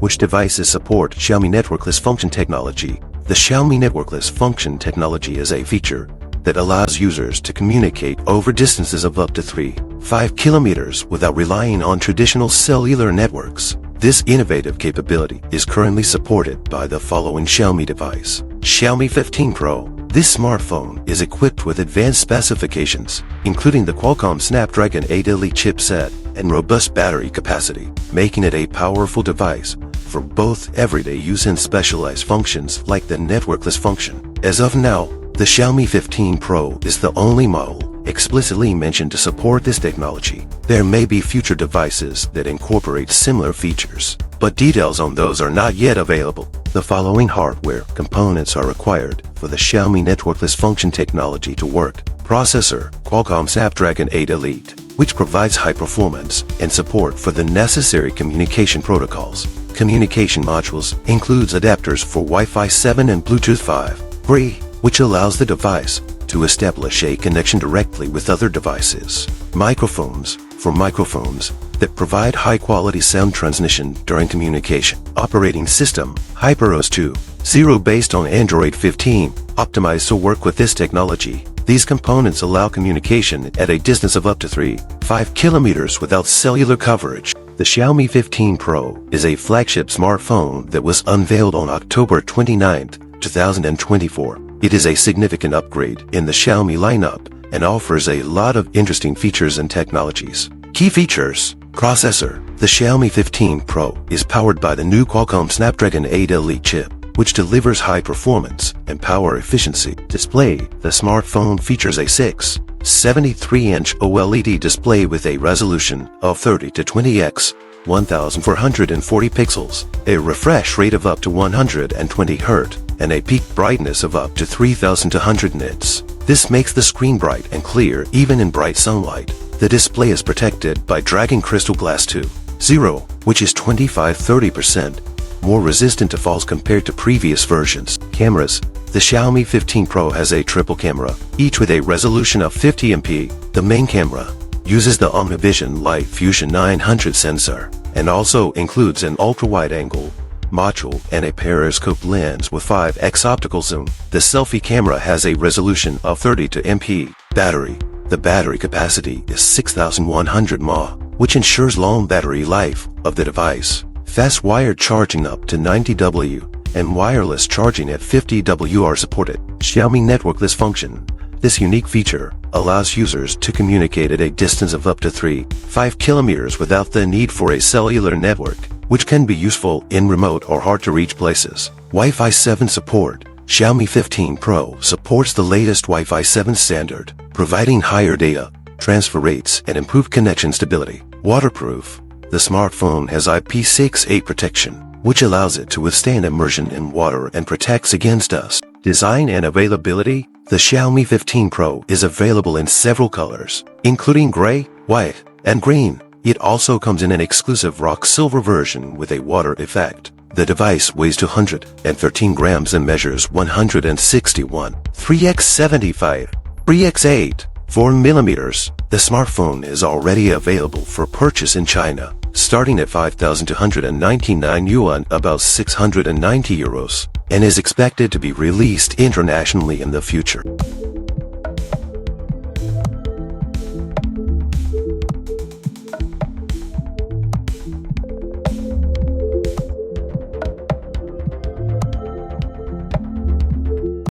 Which devices support Xiaomi Networkless Function technology? The Xiaomi Networkless Function technology is a feature that allows users to communicate over distances of up to 3-5 kilometers without relying on traditional cellular networks. This innovative capability is currently supported by the following Xiaomi device. Xiaomi 15 Pro. This smartphone is equipped with advanced specifications, including the Qualcomm Snapdragon 8 Elite chipset and robust battery capacity, making it a powerful device for both everyday use and specialized functions like the networkless function. As of now, the Xiaomi 15 Pro is the only model explicitly mentioned to support this technology. There may be future devices that incorporate similar features, but details on those are not yet available. The following hardware components are required for the Xiaomi Networkless Function technology to work. Processor, Qualcomm Snapdragon 8 Elite, which provides high performance and support for the necessary communication protocols. Communication modules includes adapters for Wi-Fi 7 and Bluetooth 5.3, which allows the device to establish a connection directly with other devices. Microphones, for microphones that provide high-quality sound transmission during communication. Operating system, HyperOS 2.0 based on Android 15, optimized to work with this technology. These components allow communication at a distance of up to 3-5 kilometers without cellular coverage. The Xiaomi 15 Pro is a flagship smartphone that was unveiled on October 29, 2024. It is a significant upgrade in the Xiaomi lineup and offers a lot of interesting features and technologies. Key features. Processor. The Xiaomi 15 Pro is powered by the new Qualcomm Snapdragon 8 Elite chip, which delivers high performance and power efficiency. Display. The smartphone features a 6.73-inch OLED display with a resolution of 30 to 20x 1440 pixels, a refresh rate of up to 120 Hz, and a peak brightness of up to 3200 nits. This makes the screen bright and clear even in bright sunlight. The display is protected by Dragon Crystal Glass 2.0, which is 25-30% more resistant to falls compared to previous versions. Cameras. The Xiaomi 15 Pro has a triple camera, each with a resolution of 50 MP. The main camera uses the OmniVision Light Fusion 900 sensor and also includes an ultra-wide-angle module and a periscope lens with 5x optical zoom. The selfie camera has a resolution of 30 MP. Battery. The battery capacity is 6100 mAh, which ensures long battery life of the device. Fast wired charging up to 90 W and wireless charging at 50 W are supported. Xiaomi Networkless Function. This unique feature allows users to communicate at a distance of up to 3-5 kilometers without the need for a cellular network, which can be useful in remote or hard-to-reach places. Wi-Fi 7 support. Xiaomi 15 Pro supports the latest Wi-Fi 7 standard, providing higher data transfer rates and improved connection stability. Waterproof. The smartphone has IP68 protection, which allows it to withstand immersion in water and protects against dust. Design and availability. The Xiaomi 15 Pro is available in several colors, including gray, white, and green. It also comes in an exclusive rock silver version with a water effect. The device weighs 213 grams and measures 161, 3x75, 3x8, 4 millimeters. The smartphone is already available for purchase in China, starting at 5,299 yuan, about 690 euros, and is expected to be released internationally in the future.